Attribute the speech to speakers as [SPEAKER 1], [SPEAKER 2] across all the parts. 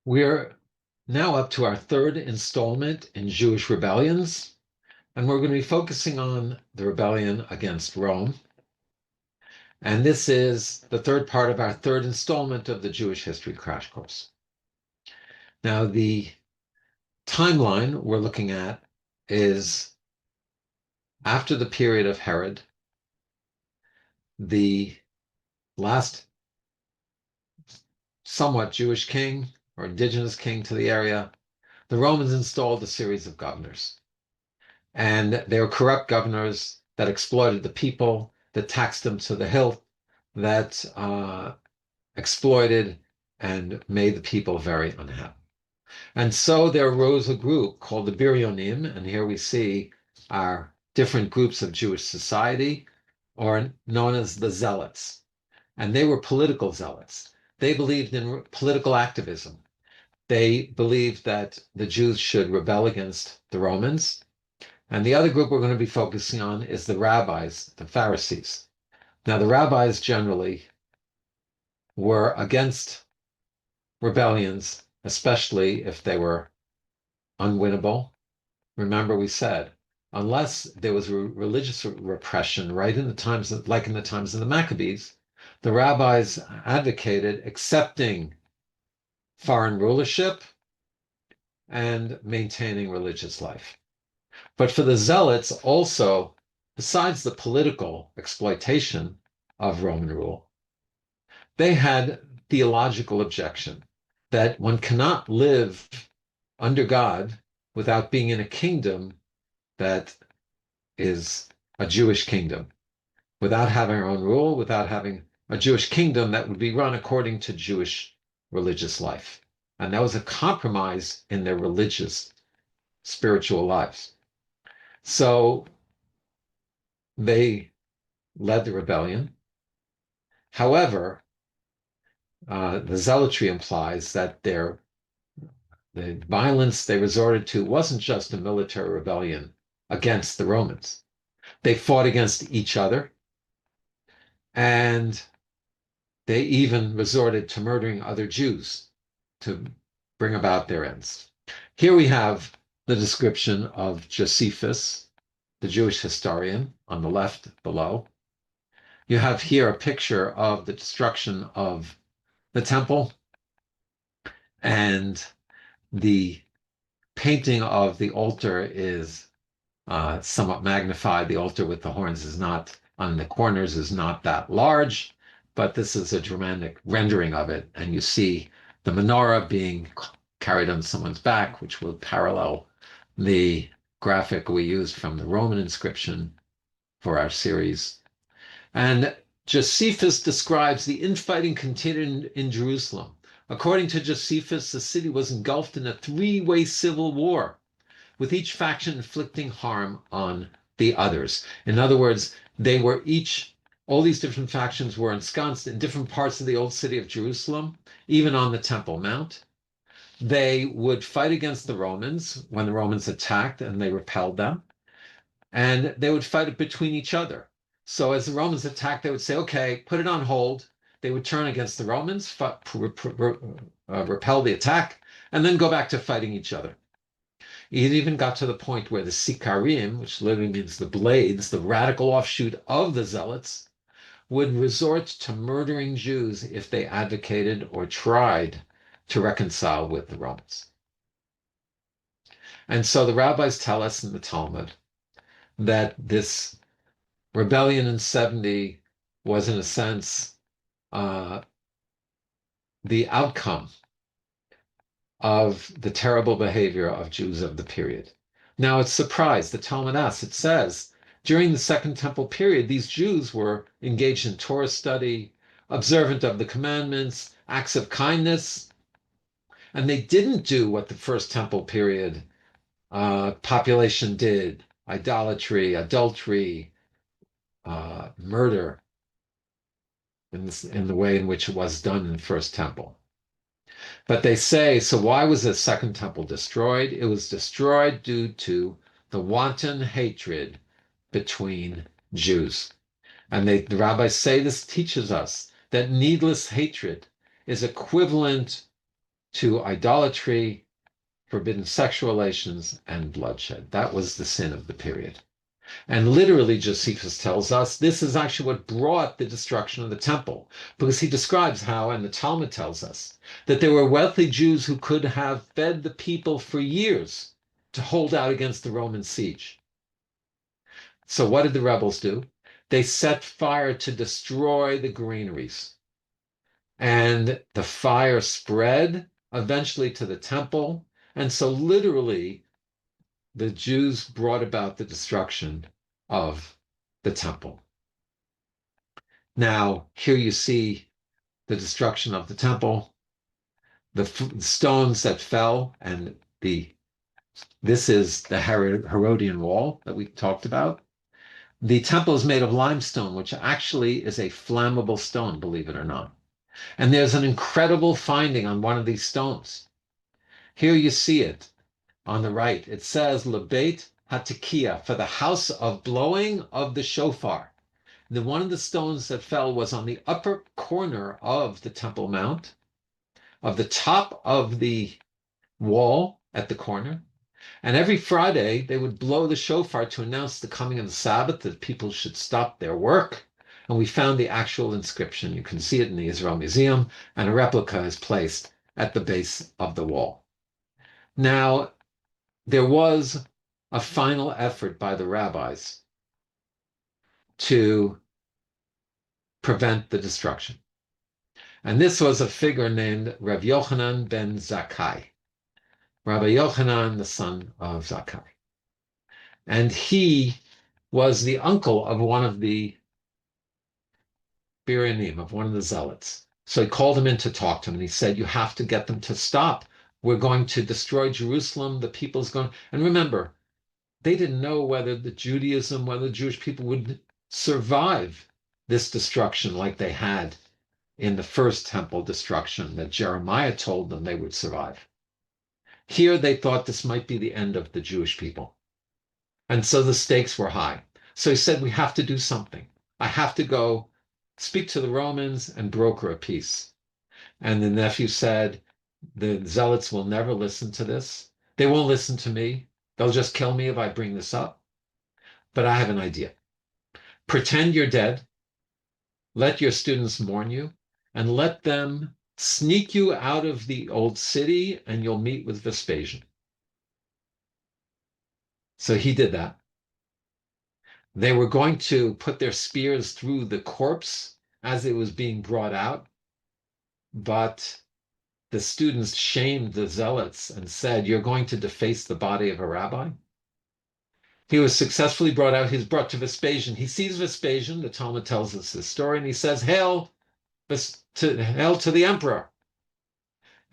[SPEAKER 1] We're now up to our third installment in Jewish rebellions, and we're going to be focusing on the rebellion against Rome. And this is the third part of our third installment of the Jewish History Crash Course. Now, the timeline we're looking at is after the period of Herod, the last somewhat Jewish king or indigenous king to the area. The Romans installed a series of governors. And they were corrupt governors that exploited the people, that taxed them to the hilt, that exploited and made the people very unhappy. And so there arose a group called the Biryonim, and here we see our different groups of Jewish society, or known as the Zealots. And they were political zealots. They believed in political activism. They believed that the Jews should rebel against the Romans. And the other group we're going to be focusing on is the rabbis, the Pharisees. Now, the rabbis generally were against rebellions, especially if they were unwinnable. Remember, we said, unless there was religious repression right in the times, like in the times of the Maccabees, the rabbis advocated accepting foreign rulership and maintaining religious life. But for the Zealots also, besides the political exploitation of Roman rule, they had theological objection that one cannot live under God without being in a kingdom that is a Jewish kingdom, without having our own rule, without having a Jewish kingdom that would be run according to Jewish religious life. And that was a compromise in their religious, spiritual lives. So they led the rebellion. However, the zealotry implies that the violence they resorted to wasn't just a military rebellion against the Romans. They fought against each other, and they even resorted to murdering other Jews to bring about their ends. Here we have the description of Josephus, the Jewish historian, on the left below. You have here a picture of the destruction of the temple, and the painting of the altar is somewhat magnified. The altar with the horns is not, on the corners, is not that large, but this is a dramatic rendering of it, and you see the menorah being carried on someone's back, which will parallel the graphic we used from the Roman inscription for our series. And Josephus describes the infighting continued in Jerusalem. According to Josephus, the city was engulfed in a three-way civil war, with each faction inflicting harm on the others. In other words, they were all these different factions were ensconced in different parts of the old city of Jerusalem, even on the Temple Mount. They would fight against the Romans when the Romans attacked and they repelled them. And they would fight it between each other. So as the Romans attacked, they would say, okay, put it on hold. They would turn against the Romans, repel the attack, and then go back to fighting each other. It even got to the point where the Sikarim, which literally means the blades, the radical offshoot of the Zealots, would resort to murdering Jews if they advocated or tried to reconcile with the Romans. And so the rabbis tell us in the Talmud that this rebellion in 70 was, in a sense, the outcome of the terrible behavior of Jews of the period. Now, it's surprised. The Talmud asks, it says, during the Second Temple period, these Jews were engaged in Torah study, observant of the commandments, acts of kindness, and they didn't do what the First Temple period population did: idolatry, adultery, murder, in the way in which it was done in the First Temple. But they say, so why was the Second Temple destroyed? It was destroyed due to the wanton hatred between Jews. And the rabbis say this teaches us that needless hatred is equivalent to idolatry, forbidden sexual relations, and bloodshed. That was the sin of the period. And literally, Josephus tells us this is actually what brought the destruction of the temple, because he describes how, and the Talmud tells us, that there were wealthy Jews who could have fed the people for years to hold out against the Roman siege. So what did the rebels do? They set fire to destroy the granaries. And the fire spread eventually to the temple. And so literally, the Jews brought about the destruction of the temple. Now, here you see the destruction of the temple, the stones that fell, and this is the Herodian wall that we talked about. The temple is made of limestone, which actually is a flammable stone, believe it or not. And there's an incredible finding on one of these stones. Here you see it on the right. It says, Lebeit HaTekiah, for the house of blowing of the shofar. One of the stones that fell was on the upper corner of the Temple Mount, of the top of the wall at the corner. And every Friday, they would blow the shofar to announce the coming of the Sabbath, that people should stop their work. And we found the actual inscription. You can see it in the Israel Museum, and a replica is placed at the base of the wall. Now, there was a final effort by the rabbis to prevent the destruction. And this was a figure named Rabbi Yohanan ben Zakkai. Rabbi Yohanan, the son of Zakkai. And he was the uncle of one of the Biryanim, of one of the Zealots. So he called him in to talk to him, and he said, you have to get them to stop. We're going to destroy Jerusalem. The people's going. And remember, they didn't know whether the Jewish people would survive this destruction like they had in the first temple destruction that Jeremiah told them they would survive. Here they thought this might be the end of the Jewish people. And so the stakes were high. So he said, we have to do something. I have to go speak to the Romans and broker a peace. And the nephew said, the Zealots will never listen to this. They won't listen to me. They'll just kill me if I bring this up. But I have an idea. Pretend you're dead. Let your students mourn you, and let them sneak you out of the old city, and you'll meet with Vespasian. So he did that. They were going to put their spears through the corpse as it was being brought out, but the students shamed the Zealots and said, you're going to deface the body of a rabbi? He was successfully brought out. He's brought to Vespasian. He sees Vespasian. The Talmud tells us this story, and he says, hail to the emperor.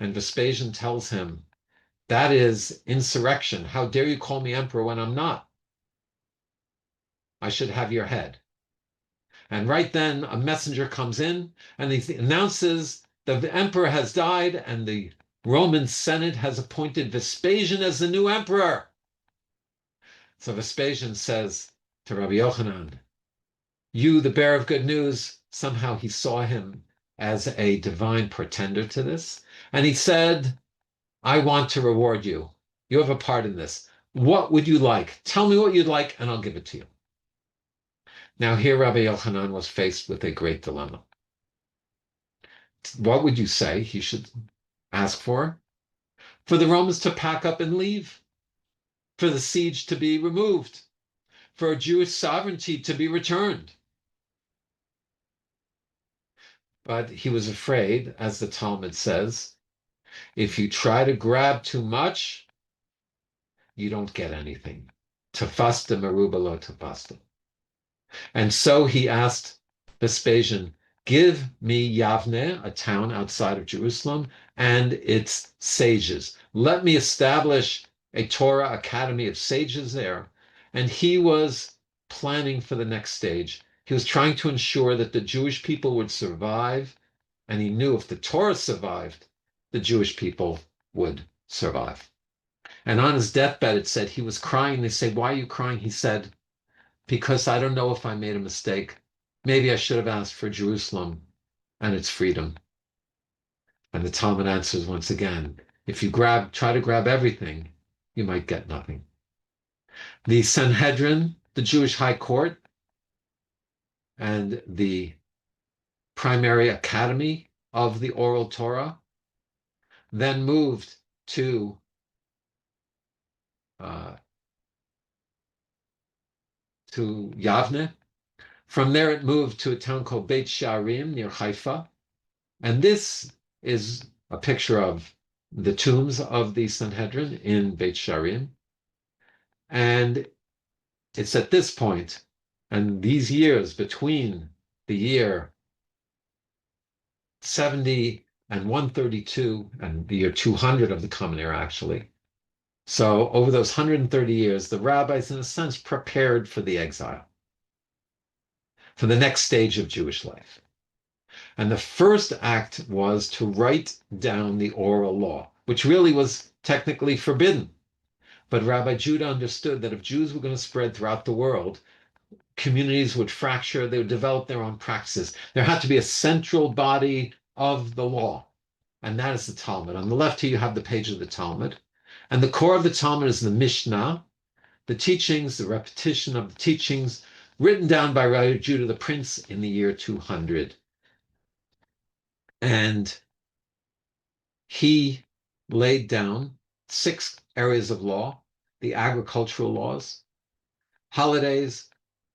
[SPEAKER 1] And Vespasian tells him, that is insurrection. How dare you call me emperor when I'm not? I should have your head. And right then, a messenger comes in, and he announces the emperor has died, and the Roman Senate has appointed Vespasian as the new emperor. So Vespasian says to Rabbi Yohanan, you, the bearer of good news, somehow he saw him as a divine pretender to this. And he said, I want to reward you. You have a part in this. What would you like? Tell me what you'd like, and I'll give it to you. Now here Rabbi Yohanan was faced with a great dilemma. What would you say he should ask for? For the Romans to pack up and leave? For the siege to be removed? For Jewish sovereignty to be returned? But he was afraid, as the Talmud says, if you try to grab too much, you don't get anything. Tefasta meruba lo tefasta. And so he asked Vespasian, give me Yavne, a town outside of Jerusalem, and its sages. Let me establish a Torah academy of sages there. And he was planning for the next stage. He was trying to ensure that the Jewish people would survive, and he knew if the Torah survived, the Jewish people would survive. And on his deathbed, it said he was crying. They say, why are you crying? He said, because I don't know if I made a mistake. Maybe I should have asked for Jerusalem and its freedom. And And the Talmud answers once again, if you try to grab everything, you might get nothing. The Sanhedrin, the Jewish High Court, and the primary academy of the oral Torah, then moved to Yavne. From there, it moved to a town called Beit She'arim near Haifa. And this is a picture of the tombs of the Sanhedrin in Beit She'arim. And it's at this point, and these years between the year 70 and 132 and the year 200 of the Common Era, actually. So over those 130 years, the rabbis, in a sense, prepared for the exile, for the next stage of Jewish life. And the first act was to write down the oral law, which really was technically forbidden. But Rabbi Judah understood that if Jews were going to spread throughout the world, communities would fracture, they would develop their own practices. There had to be a central body of the law, and that is the Talmud. On the left here, you have the page of the Talmud. And the core of the Talmud is the Mishnah, the teachings, the repetition of the teachings, written down by Rabbi Judah the Prince in the year 200. And he laid down 6 areas of law: the agricultural laws, holidays,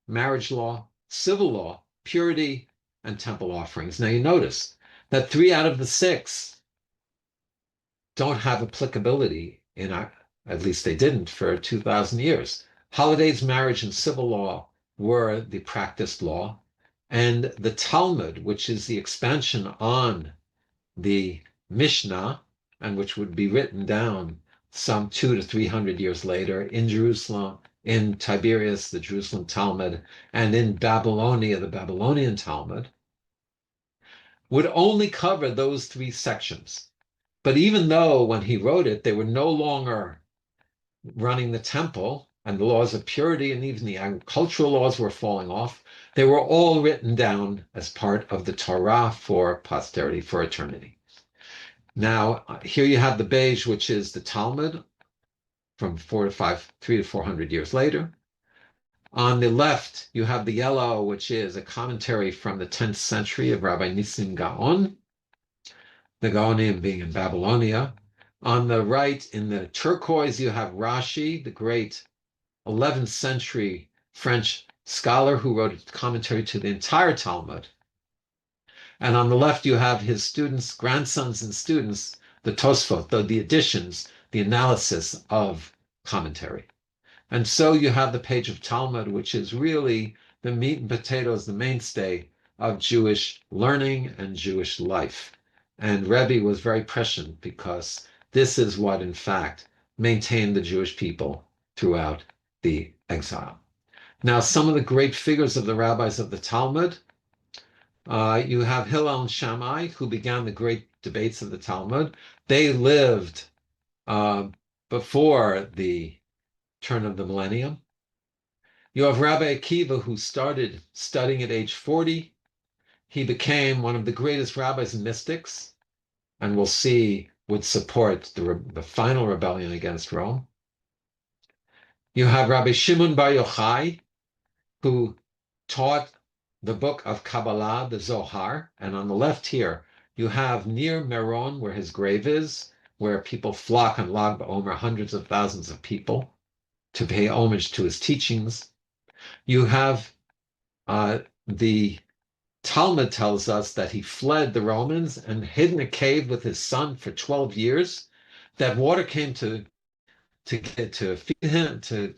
[SPEAKER 1] marriage law, civil law, purity, and temple offerings. Now you notice that 3 out of the 6 don't have applicability in our, at least they didn't for 2,000 years. Holidays, marriage, and civil law were the practiced law. And the Talmud, which is the expansion on the Mishnah, and which would be written down some 200 to 300 years later in Jerusalem, in Tiberias, the Jerusalem Talmud, and in Babylonia, the Babylonian Talmud, would only cover those 3 sections. But even though when he wrote it, they were no longer running the temple, and the laws of purity and even the agricultural laws were falling off, they were all written down as part of the Torah for posterity, for eternity. Now, here you have the beige, which is the Talmud from 300 to 400 years later. On the left, you have the yellow, which is a commentary from the 10th century of Rabbi Nissim Gaon, the Gaonim being in Babylonia. On the right, in the turquoise, you have Rashi, the great 11th century French scholar who wrote a commentary to the entire Talmud. And on the left, you have his students, grandsons and students, the Tosfot, the additions, the analysis of commentary. And so you have the page of Talmud, which is really the meat and potatoes, the mainstay of Jewish learning and Jewish life. And Rebbe was very prescient because this is what, in fact, maintained the Jewish people throughout the exile. Now, some of the great figures of the rabbis of the Talmud, you have Hillel and Shammai, who began the great debates of the Talmud. They lived before the turn of the millennium. You have Rabbi Akiva, who started studying at age 40. He became one of the greatest rabbis and mystics, and we'll see would support the final rebellion against Rome. You have Rabbi Shimon Bar Yochai, who taught the book of Kabbalah, the Zohar. And on the left here, you have near Meron, where his grave is, where people flock on Lag BaOmer, hundreds of thousands of people, to pay homage to his teachings. You have the Talmud tells us that he fled the Romans and hid in a cave with his son for 12 years, that water came to feed him, to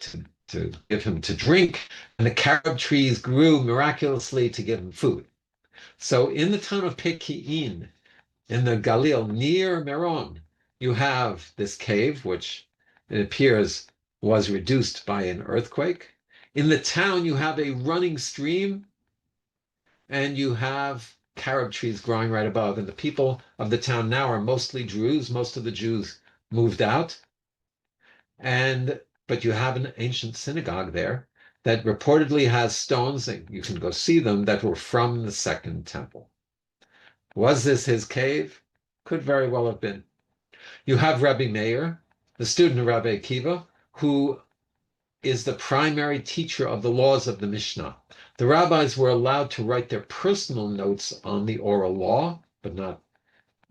[SPEAKER 1] give him to drink, and the carob trees grew miraculously to give him food. So in the town of Peki'in, in the Galil, near Meron, you have this cave, which it appears was reduced by an earthquake. In the town, you have a running stream, and you have carob trees growing right above. And the people of the town now are mostly Druze. Most of the Jews moved out. But you have an ancient synagogue there that reportedly has stones, and you can go see them, that were from the Second Temple. Was this his cave? Could very well have been. You have Rabbi Meir, the student of Rabbi Akiva, who is the primary teacher of the laws of the Mishnah. The rabbis were allowed to write their personal notes on the oral law, but not.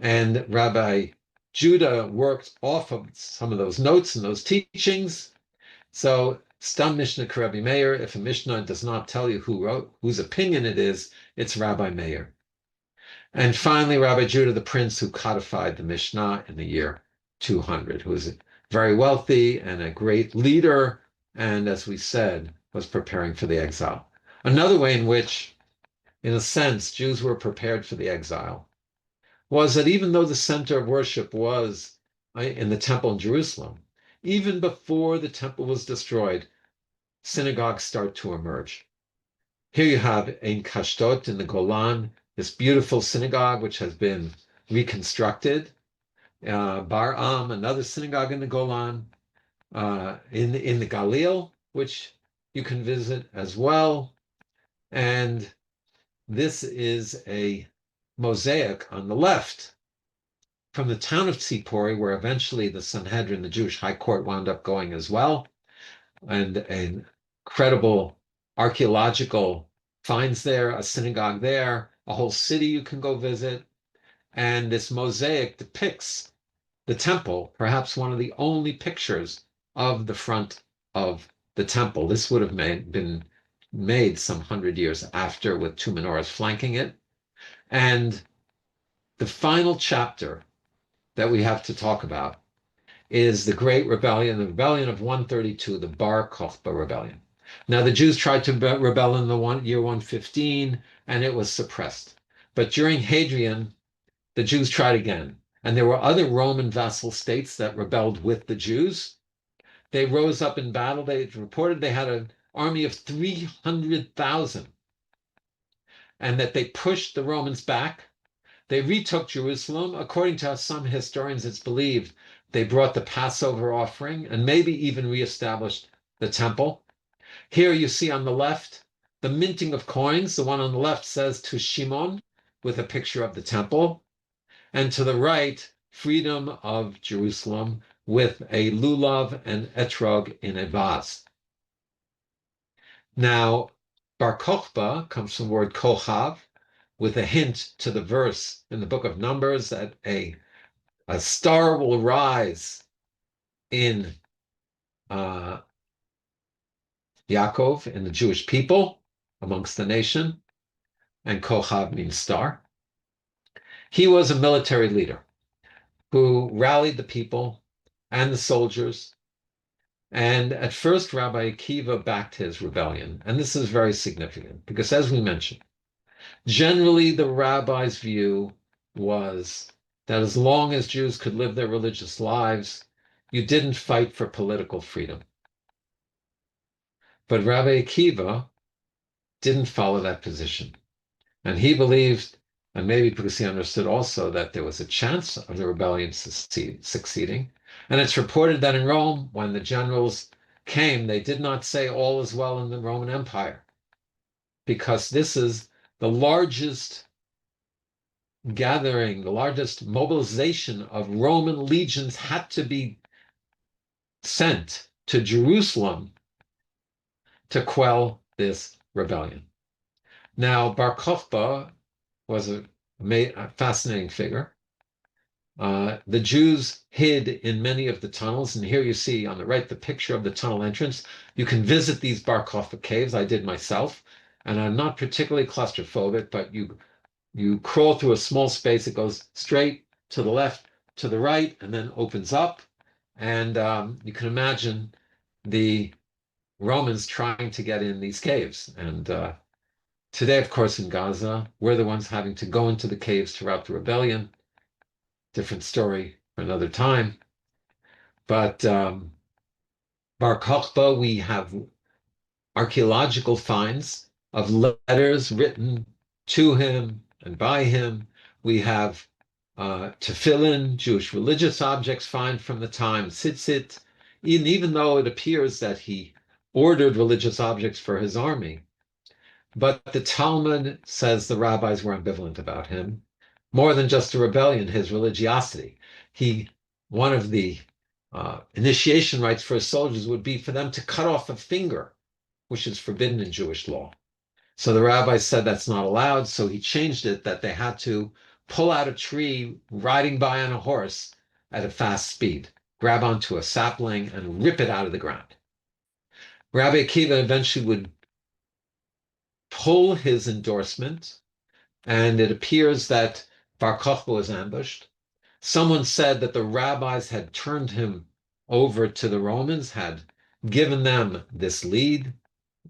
[SPEAKER 1] And Rabbi Judah worked off of some of those notes and those teachings. So, Stam Mishnah Rabbi Meir, if a Mishnah does not tell you who wrote, whose opinion it is, it's Rabbi Meir. And finally, Rabbi Judah, the prince who codified the Mishnah in the year 200, who was very wealthy and a great leader, and as we said, was preparing for the exile. Another way in which, in a sense, Jews were prepared for the exile was that even though the center of worship was in the temple in Jerusalem, even before the temple was destroyed, synagogues start to emerge. Here you have Ein Kashdot in the Golan, this beautiful synagogue which has been reconstructed. Bar Am, another synagogue in the Golan, in the Galil, which you can visit as well. And this is a mosaic on the left from the town of Tzipori, where eventually the Sanhedrin, the Jewish High Court, wound up going as well. And an incredible archaeological finds there, a synagogue there, a whole city you can go visit. And this mosaic depicts the temple, perhaps one of the only pictures of the front of the temple. This would have been made some 100 years after, with two menorahs flanking it. And the final chapter that we have to talk about is the Great Rebellion, the rebellion of 132, the Bar Kokhba rebellion. Now, the Jews tried to rebel in the year 115, and it was suppressed. But during Hadrian, the Jews tried again. And there were other Roman vassal states that rebelled with the Jews. They rose up in battle. They reported they had an army of 300,000, and that they pushed the Romans back. They retook Jerusalem. According to some historians, it's believed they brought the Passover offering and maybe even reestablished the temple. Here you see on the left the minting of coins. The one on the left says to Shimon, with a picture of the temple. And to the right, freedom of Jerusalem, with a lulav and etrog in a vase. Now, Bar Kokhba comes from the word kohav, with a hint to the verse in the book of Numbers that a star will rise in Yaakov, in the Jewish people, amongst the nation, and kohav means star. He was a military leader who rallied the people and the soldiers. And at first, Rabbi Akiva backed his rebellion. And this is very significant because, as we mentioned, generally the rabbi's view was that as long as Jews could live their religious lives, you didn't fight for political freedom. But Rabbi Akiva didn't follow that position. And he believed, and maybe because he understood also, that there was a chance of the rebellion succeeding. And it's reported that in Rome, when the generals came, they did not say all is well in the Roman Empire, because this is the largest gathering, the largest mobilization of Roman legions had to be sent to Jerusalem to quell this rebellion. Now, Bar Kokhba was a fascinating figure. The Jews hid in many of the tunnels, and here you see on the right the picture of the tunnel entrance. You can visit these Bar Kokhba caves. I did myself, and I'm not particularly claustrophobic, but you crawl through a small space. It goes straight to the left, to the right, and then opens up. And you can imagine the Romans trying to get in these caves. And today, of course, in Gaza, we're the ones having to go into the caves to rout the rebellion. Different story for another time. But Bar Kokhba, we have archaeological finds of letters written to him and by him. We have tefillin, Jewish religious objects found from the time, tzitzit, even though it appears that he ordered religious objects for his army. But the Talmud says the rabbis were ambivalent about him. more than just a rebellion, his religiosity. One of the initiation rites for his soldiers would be for them to cut off a finger, which is forbidden in Jewish law. So the rabbi said that's not allowed, so he changed it that they had to pull out a tree riding by on a horse at a fast speed, grab onto a sapling and rip it out of the ground. Rabbi Akiva eventually would pull his endorsement, and it appears that Bar Kokhba was ambushed. Someone said that the rabbis had turned him over to the Romans, had given them this lead,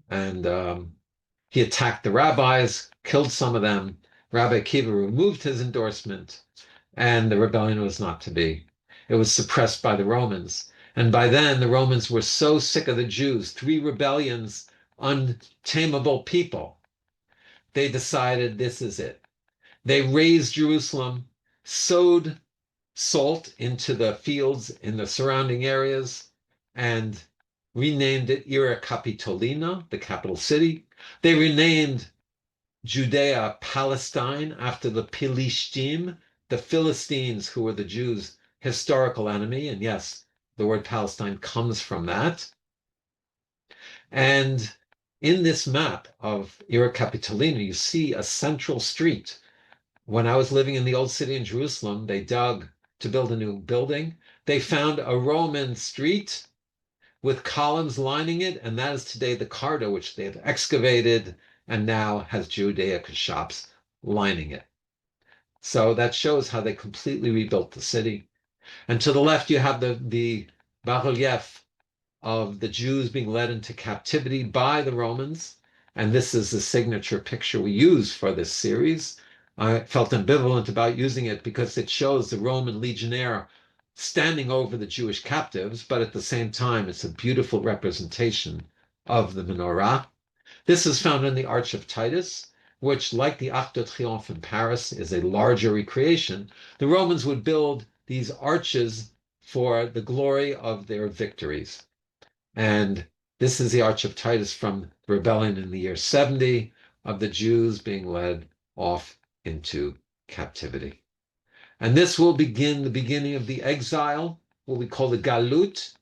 [SPEAKER 1] and he attacked the rabbis, killed some of them. Rabbi Akiva removed his endorsement, and the rebellion was not to be. It was suppressed by the Romans. And by then, the Romans were so sick of the Jews, 3 rebellions, untamable people. They decided this is it. They razed Jerusalem, sowed salt into the fields in the surrounding areas, and renamed it Ira Capitolina, the capital city. They renamed Judea Palestine after the Philistine, the Philistines, who were the Jews' historical enemy. And yes, the word Palestine comes from that. And in this map of Ira Capitolina, you see a central street. When I was living in the old city in Jerusalem, they dug to build a new building. They found a Roman street with columns lining it, and that is today the Cardo, which they have excavated and now has Judaica shops lining it. So that shows how they completely rebuilt the city. And to the left, you have the bas-relief of the Jews being led into captivity by the Romans. And this is the signature picture we use for this series. I felt ambivalent about using it because it shows the Roman legionnaire standing over the Jewish captives, but at the same time, it's a beautiful representation of the menorah. This is found in the Arch of Titus, which, like the Arc de Triomphe in Paris, is a larger recreation. The Romans would build these arches for the glory of their victories. And this is the Arch of Titus from the rebellion in the year 70 of the Jews being led off into captivity. And this will begin the beginning of the exile, what we call the Galut,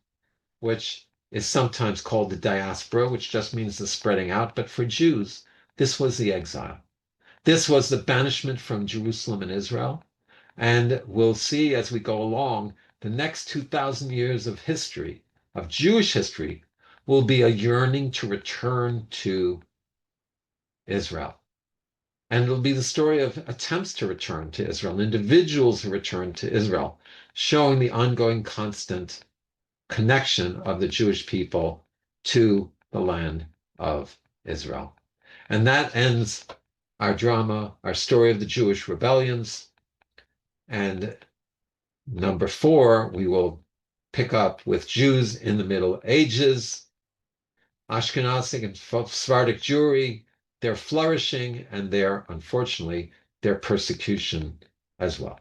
[SPEAKER 1] which is sometimes called the diaspora, which just means the spreading out. But for Jews, this was the exile. This was the banishment from Jerusalem and Israel. And we'll see as we go along, the next 2,000 years of history, of Jewish history, will be a yearning to return to Israel. And it'll be the story of attempts to return to Israel, individuals who return to Israel, showing the ongoing constant connection of the Jewish people to the land of Israel. And that ends our drama, our story of the Jewish rebellions. And number 4, we will pick up with Jews in the Middle Ages, Ashkenazic and Sephardic Jewry, their flourishing and unfortunately, their persecution as well.